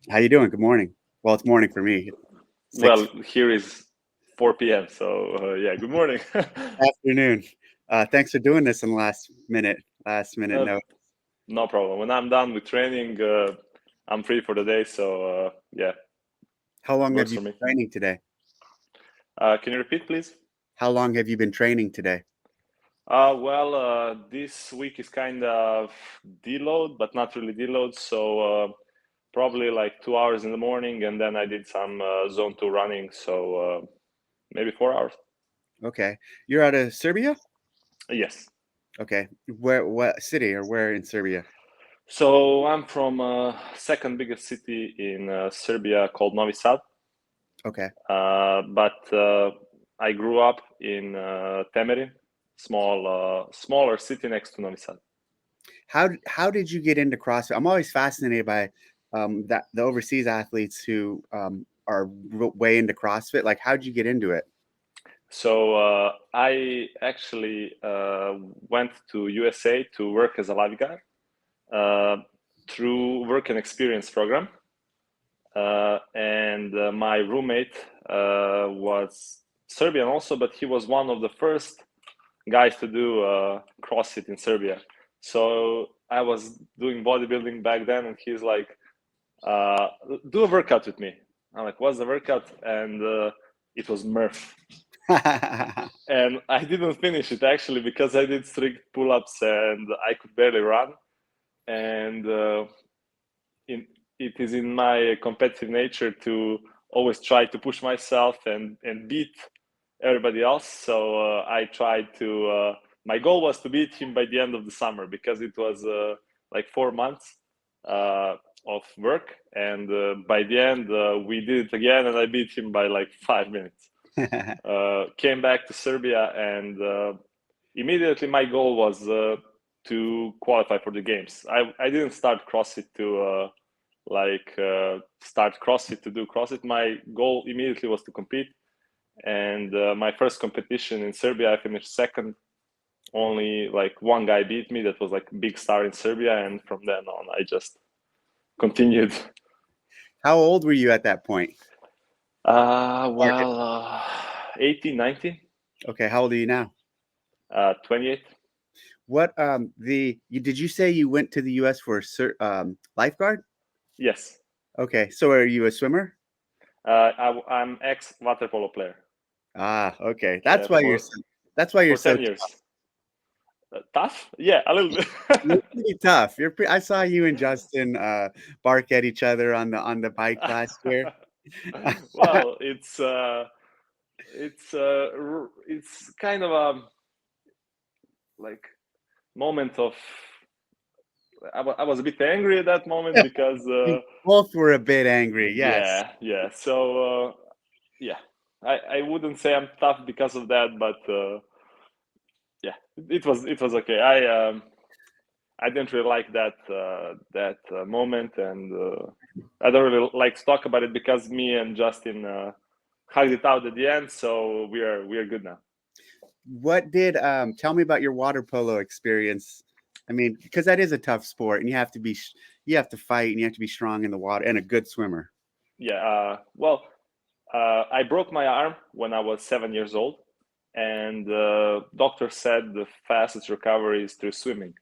How you doing? Good morning. Well, it's morning for me. Well, 6 here is 4 p.m. So yeah, good morning. afternoon. Thanks for doing this in the last minute uh, note. no problem. When I'm done with training, I'm free for the day. So yeah, How long have works you for me. been training today? Can you repeat, please? How long have you been training today? This week is kind of deload, but not really deload. So probably like 2 hours in the morning, and then I did some zone two running. So maybe 4 hours. Okay. You're out of Serbia? Yes. Okay. Where what city or where in Serbia? So I'm from second biggest city in Serbia called Novi Sad. Okay. But I grew up in Temerin, smaller city next to Novi Sad. How did you get into CrossFit? I'm always fascinated by that the overseas athletes who are way into CrossFit. Like, how'd you get into it? So I actually went to USA to work as a lifeguard uh, through work and experience program, and my roommate was Serbian also, but he was one of the first guys to do CrossFit in Serbia. So I was doing bodybuilding back then, and he's like, uh, "Do a workout with me." I'm like, "What's the workout?" And it was Murph, and I didn't finish it actually because I did strict pull-ups and I could barely run. And in, it is in my competitive nature to always try to push myself and beat everybody else. So I tried to. My goal was to beat him by the end of the summer because it was like 4 months uh, of work, and by the end we did it again, and I beat him by like 5 minutes. Came back to Serbia, and immediately my goal was to qualify for the games. I didn't start CrossFit to start CrossFit to do CrossFit. My goal immediately was to compete, and my first competition in Serbia, I finished second. Only like one guy beat me. That was like big star in Serbia, and from then on, I just continued. How old were you at that point? Started. 18, 19, Okay. How old are you now? 28. What did you say you went to the US for a lifeguard? Yes. Okay, so are you a swimmer? I'm ex water polo player. Ah, okay. Yeah, That's why you're for so 10 years. Tough? Yeah, a little bit. you're pretty tough. I saw you and Justin bark at each other on the bike last year. Well, it's kind of a like moment of I was a bit angry at that moment because You both were a bit angry. Yes. yeah. So yeah, I wouldn't say I'm tough because of that, but yeah, it was okay. I didn't really like that moment, and I don't really like to talk about it because me and Justin hugged it out at the end, so we are good now. What did tell me about your water polo experience? I mean, because that is a tough sport, and you have to fight, and you have to be strong in the water and a good swimmer. Yeah, well, I broke my arm when I was 7 years old, and doctor said the fastest recovery is through swimming.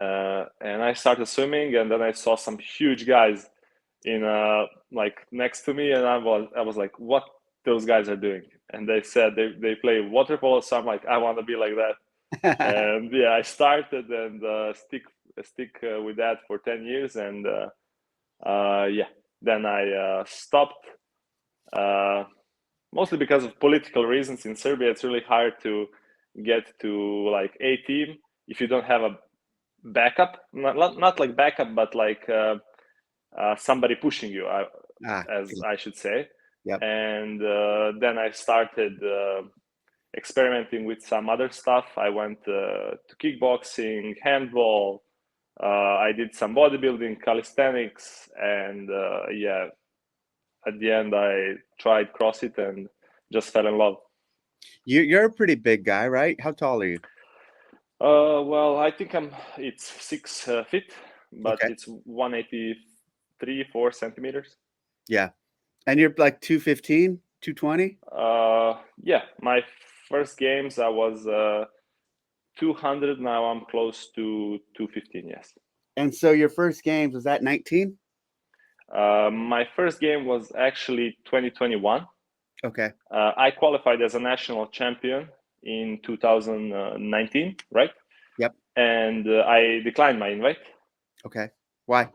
And I started swimming, and then I saw some huge guys in like next to me, and I was like, what those guys are doing? And they said they play water polo, so I'm like, I want to be like that. And yeah, I started and stick with that for 10 years, and yeah, then I stopped. Uh, Mostly because of political reasons. In Serbia, it's really hard to get to like a team if you don't have a backup. Not like backup, but like somebody pushing you, as Good. I should say. Yep. And then I started experimenting with some other stuff. I went to kickboxing, handball. I did some bodybuilding, calisthenics, and yeah, at the end, I tried CrossFit and just fell in love. You're a pretty big guy, right? How tall are you? Well, I think it's 6 feet, but Okay. it's 185 3-4 centimeters. Yeah. And you're like 215, 220? Yeah, my first games I was 200. Now I'm close to 215. Yes. And so your first games was that 19? My first game was actually 2021. Okay. I qualified as a national champion in 2019, right? Yep. And I declined my invite. Okay. Why?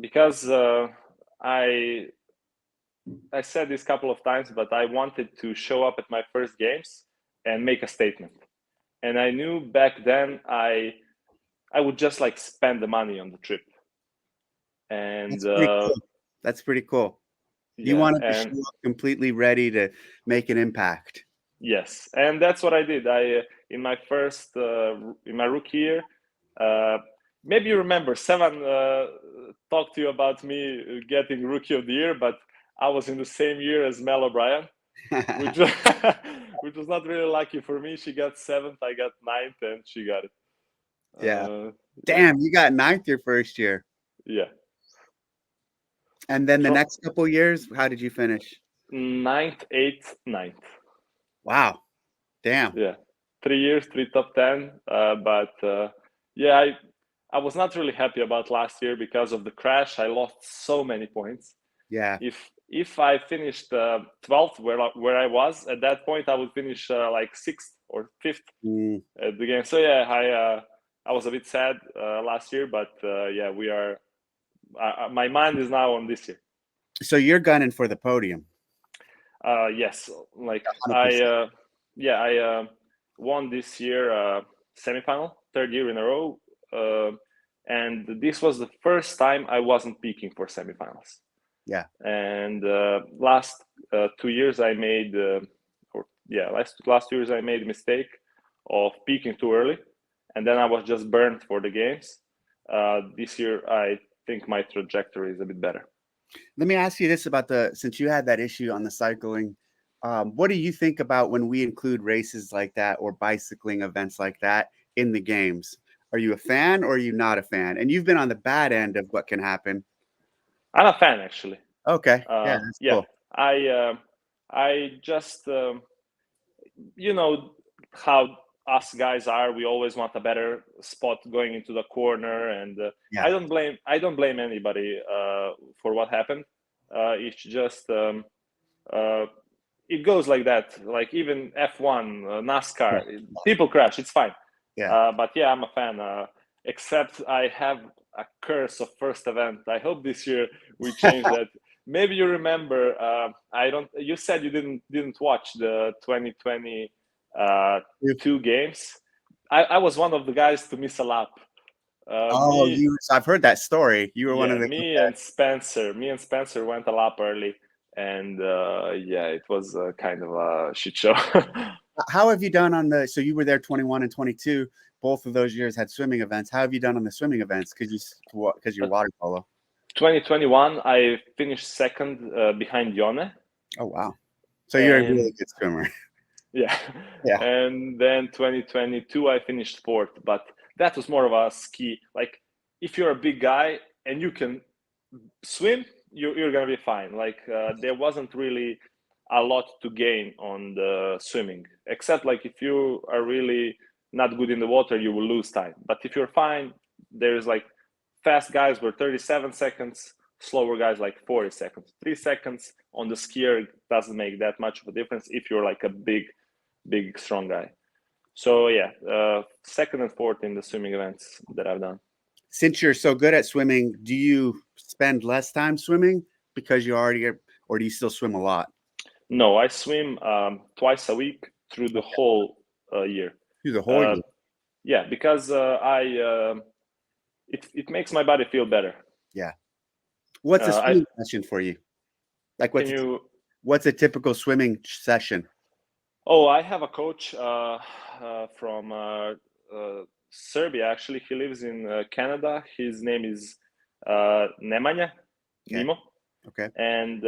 Because I said this a couple of times, but I wanted to show up at my first games and make a statement. And I knew back then I would just like spend the money on the trip. And That's pretty cool. That's pretty cool. You yeah, wanted to show and up completely ready to make an impact. yes, and that's what I did. I in my first in my rookie year, maybe you remember Sevan talked to you about me getting rookie of the year, but I was in the same year as Mel O'Brien, which which was not really lucky for me. She got 7th, I got 9th, and she got it. Yeah. Yeah, Damn, you got 9th your first year. yeah. And then the So next couple years, how did you finish? 9th, 8th, 9th. Wow. Damn. Yeah, 3 years, 3 top 10. But yeah, I was not really happy about last year because of the crash. I lost so many points. Yeah. If I finished 12th where I was at that point, I would finish like 6th or 5th at the game. So yeah, I was a bit sad last year, but yeah, we are. My mind is now on this year. So you're gunning for the podium. Yes, like 100%. I won this year semifinal, 3rd year in a row, and this was the first time I wasn't peaking for semifinals. Yeah. And last 2 years I made, last 2 years I made a mistake of peaking too early, and then I was just burned for the games. This year I think my trajectory is a bit better. Let me ask you this about since you had that issue on the cycling, what do you think about when we include races like that or bicycling events like that in the games? Are you a fan or are you not a fan? And you've been on the bad end of what can happen. I'm a fan actually. Okay. Yeah, that's Yeah, cool. I just you know how us guys are. We always want a better spot going into the corner, and Yeah. I don't blame anybody for what happened. It's just it goes like that. Like even F1, NASCAR, people crash. It's fine. Yeah. But yeah, I'm a fan. Except I have a curse of first event. I hope this year we change that. Maybe you remember. I don't. You said you didn't watch the 2022 games. I was one of the guys to miss a lap. Oh, Me, I've heard that story. You were one yeah, of the me and Spencer went a lap early, and yeah, it was kind of a shit show. How have you done on so you were there 21 and 22, both of those years had swimming events. How have you done on the swimming events? Because you're water polo. 2021, I finished 2nd behind Yone. Oh, wow. So you're a really And good swimmer. yeah, Yeah. and then 2022, I finished 4th, but that was more of a ski. Like, if you're a big guy and you can swim, you're gonna be fine. Like, there wasn't really a lot to gain on the swimming, except like if you are really not good in the water, you will lose time. But if you're fine, there's like fast guys were 37 seconds, slower guys like 40 seconds. 3 seconds on the skier doesn't make that much of a difference if you're like a big strong guy. So yeah, 2nd and 4th in the swimming events that I've done. Since you're so good at swimming, do you spend less time swimming because you already or do you still swim a lot? No, I swim twice a week through the whole year. Through the whole year. Yeah, because it makes my body feel better. Yeah. What's a swimming session for you? Like what's a typical swimming session? Oh, I have a coach from Serbia. Actually, he lives in Canada. His name is Nemanja, Okay. Nimo. Okay. And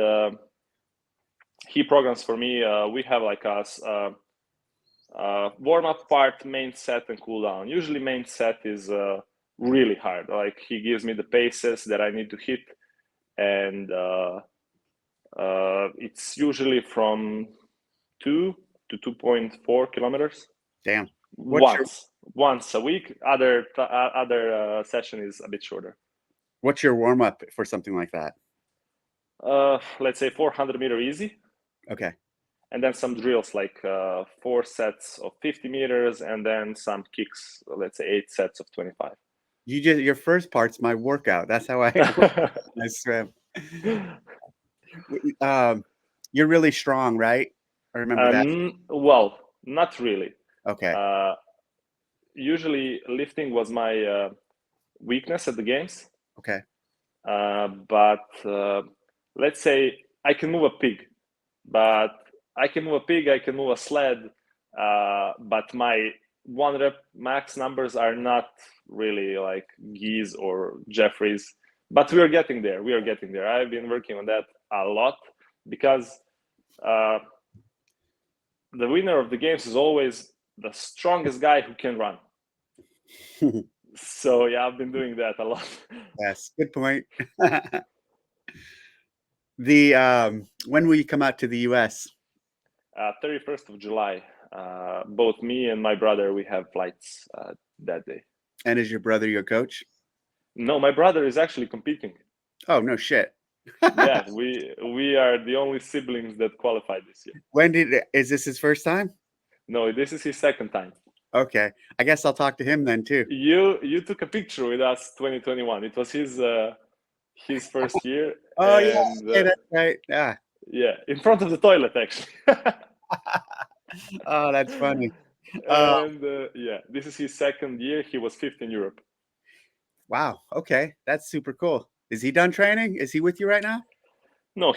he programs for me. We have like a warm-up part, main set, and cool down. Usually main set is really hard. Like he gives me the paces that I need to hit, and it's usually from 2 to 2.4 kilometers. Damn. Once a week. Other session is a bit shorter. What's your warm up for something like that? Let's say 400-meter easy. Okay. And then some drills like 4 sets of 50 meters, and then some kicks. Let's say 8 sets of 25. Your first part's my workout. That's how I swim. You're really strong, right? I remember that. Well, not really. Okay. Usually lifting was my weakness at the games. Okay. But let's say I can move a pig, I can move a sled, but my 1 rep max numbers are not really like Gee's or Jeffrey's. But we are getting there. I've been working on that a lot because the winner of the games is always the strongest guy who can run. So yeah, I've been doing that a lot. Yes, good point. When will you come out to the US? 31st of July. Both me and my brother, we have flights that day. And is your brother your coach? No, my brother is actually competing. Oh, no shit. Yeah, we are the only siblings that qualified this year. Is this his first time? No, this is his second time. Okay, I guess I'll talk to him then too. You took a picture with us 2021. It was his first year. Oh, yeah, that's right. Yeah, in front of the toilet actually. Oh, that's funny. And yeah, this is his second year. He was 5th in Europe. Wow. Okay, that's super cool. Is he done training? Is he with you right now? No,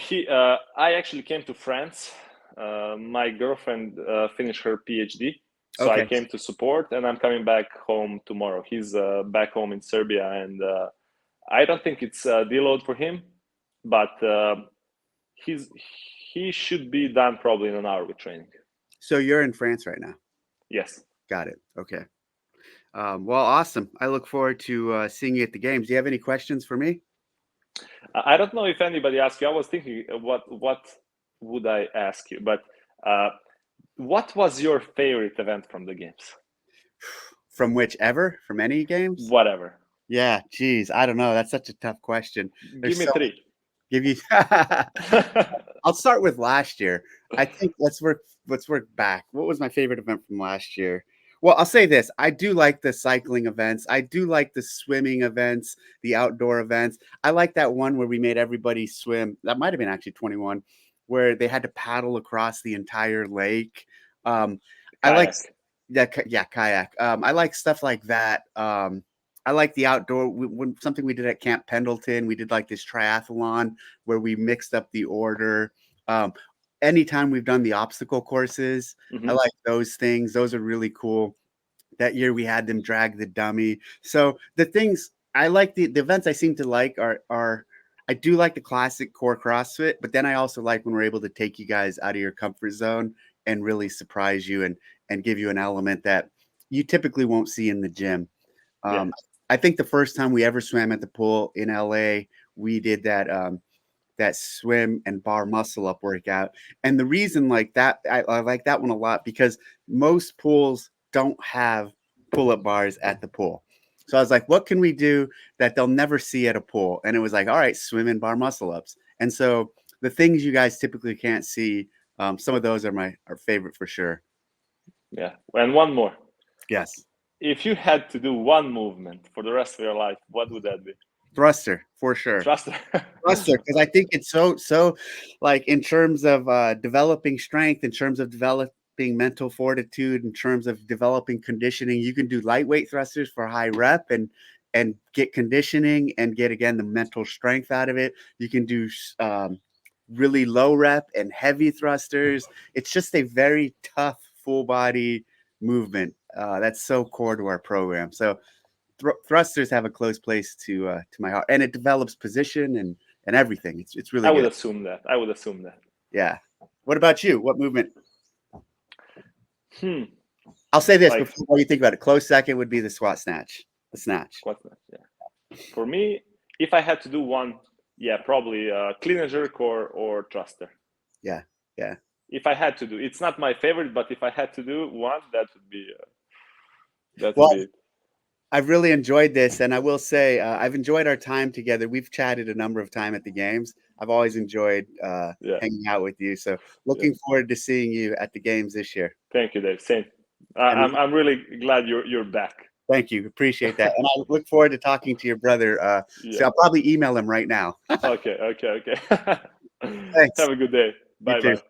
I actually came to France. My girlfriend finished her PhD, so Okay. I came to support, and I'm coming back home tomorrow. He's back home in Serbia, and I don't think it's a deload for him, but he should be done probably in an hour with training. So you're in France right now? Yes. Got it. Okay. Well, awesome. I look forward to seeing you at the games. Do you have any questions for me? I don't know if anybody asked you. I was thinking, what would I ask you? But what was your favorite event from the games? From whichever? From any games? Whatever. Yeah, geez, I don't know. That's such a tough question. Give me 3. Give you. I'll start with last year. I think let's work back. What was my favorite event from last year? Well, I'll say this. I do like the cycling events. I do like the swimming events, the outdoor events. I like that one where we made everybody swim. That might have been actually 21, where they had to paddle across the entire lake. I like that. Yeah, kayak. I like stuff like that. I like the outdoor. Something we did at Camp Pendleton. We did like this triathlon where we mixed up the order. Anytime we've done the obstacle courses, I like those things. Those are really cool. That year we had them drag the dummy. So the things I like, the events I seem to like are I do like the classic core CrossFit, but then I also like when we're able to take you guys out of your comfort zone and really surprise you and give you an element that you typically won't see in the gym. I think the first time we ever swam at the pool in LA, we did that swim and bar muscle up workout. And the reason like that, I like that one a lot because most pools don't have pull-up bars at the pool. So I was like, what can we do that they'll never see at a pool? And it was like, all right, swim and bar muscle ups. And so the things you guys typically can't see, some of those are favorite for sure. Yeah. And one more. Yes. If you had to do one movement for the rest of your life, what would that be? Thruster, for sure. Thruster, because I think it's so like in terms of developing strength, in terms of developing mental fortitude, in terms of developing conditioning. You can do lightweight thrusters for high rep and get conditioning and get again the mental strength out of it. You can do really low rep and heavy thrusters. It's just a very tough full body movement that's so core to our program. So thrusters have a close place to my heart, and it develops position and everything. It's really. I would assume that. Yeah. What about you? What movement? I'll say this before you think about it. Close second would be the squat snatch. The snatch. Squat snatch. Yeah. For me, if I had to do one Yeah, probably clean and jerk or thruster. Yeah, yeah. If I had to do, it's not my favorite, but if I had to do one, that would be Well, it. I've really enjoyed this, and I will say I've enjoyed our time together. We've chatted a number of times at the games. I've always enjoyed Yeah, hanging out with you. So yeah. looking forward to seeing you at the games this year. Thank you, Dave. Same. And I'm really glad you're back. thank you, appreciate that. And I look forward to talking to your brother. Yeah. So I'll probably email him right now. Okay. Thanks. Have a good day. You Bye too. bye.